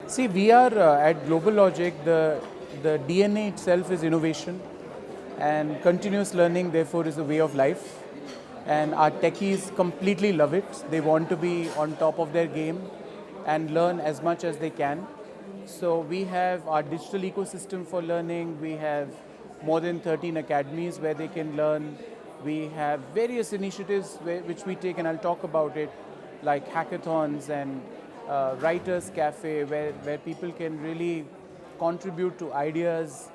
See, we are at GlobalLogic, the DNA itself is innovation, and continuous learning, therefore, is a way of life. And our techies completely love it. They want to be on top of their game and learn as much as they can. So we have our digital ecosystem for learning. We have more than 13 academies where they can learn. We have various initiatives which we take, and I'll talk about it, like hackathons and Writers Cafe, where people can really contribute to ideas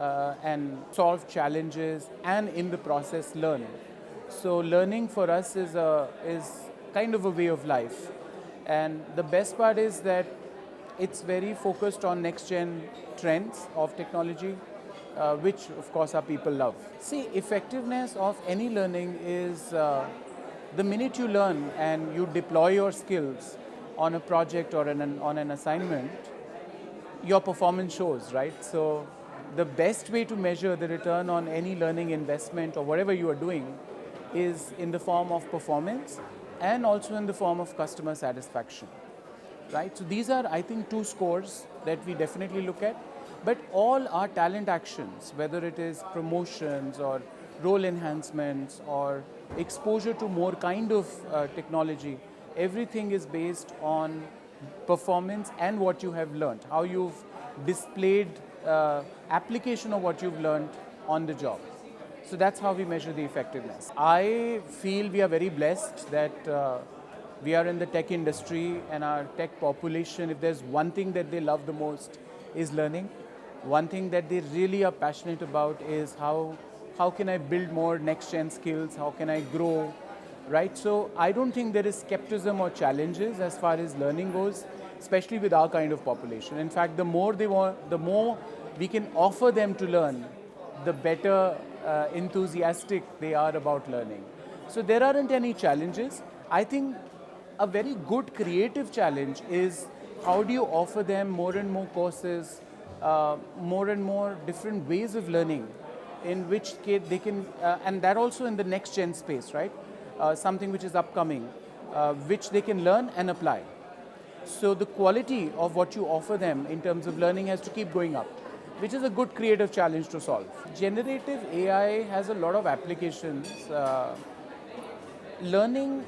and solve challenges and in the process learn. So learning for us is kind of a way of life. And the best part is that it's very focused on next gen trends of technology, which of course our people love. See, effectiveness of any learning is the minute you learn and you deploy your skills on a project or on an assignment, your performance shows, right? So the best way to measure the return on any learning investment or whatever you are doing is in the form of performance and also in the form of customer satisfaction, right? So these are, I think, two scores that we definitely look at. But all our talent actions, whether it is promotions or role enhancements or exposure to more kind of technology, everything is based on performance and what you have learned, how you've displayed application of what you've learned on the job. So that's how we measure the effectiveness. I feel we are very blessed that we are in the tech industry, and our tech population, if there's one thing that they love the most, is learning. One thing that they really are passionate about is how can I build more next gen skills, how can I grow, right? So I don't think there is skepticism or challenges as far as learning goes, especially with our kind of population. In fact, the more they want, the more we can offer them to learn, the better enthusiastic they are about learning. So there aren't any challenges. I think a very good creative challenge is how do you offer them more and more courses, more and more different ways of learning, in which case they can, and that also in the next gen space, right? Something which is upcoming, which they can learn and apply. So the quality of what you offer them in terms of learning has to keep going up, which is a good creative challenge to solve. Generative AI has a lot of applications. Learning,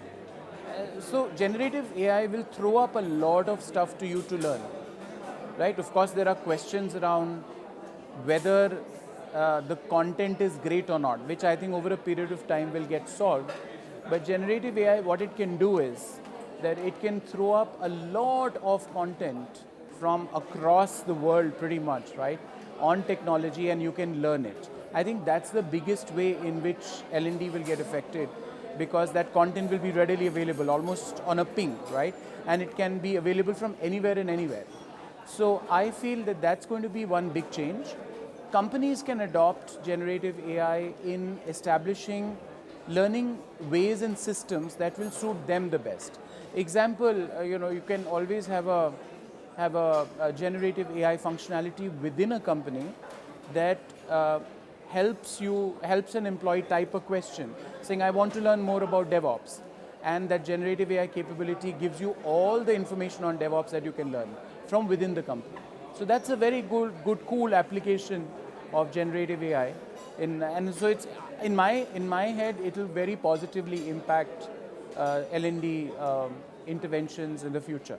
so generative AI will throw up a lot of stuff to you to learn, right? Of course, there are questions around whether the content is great or not, which I think over a period of time will get solved. But generative AI, what it can do is that it can throw up a lot of content from across the world pretty much, right, on technology, and you can learn it. I think that's the biggest way in which L&D will get affected, because that content will be readily available almost on a ping, right? And it can be available from anywhere and anywhere. So I feel that that's going to be one big change. Companies can adopt generative AI in establishing learning ways and systems that will suit them the best. Example, you can always have a generative AI functionality within a company that helps an employee type a question, saying, I want to learn more about DevOps. And that generative AI capability gives you all the information on DevOps that you can learn from within the company. So that's a very good, cool application of generative AI. And so it's, in my head, it will very positively impact L&D interventions in the future.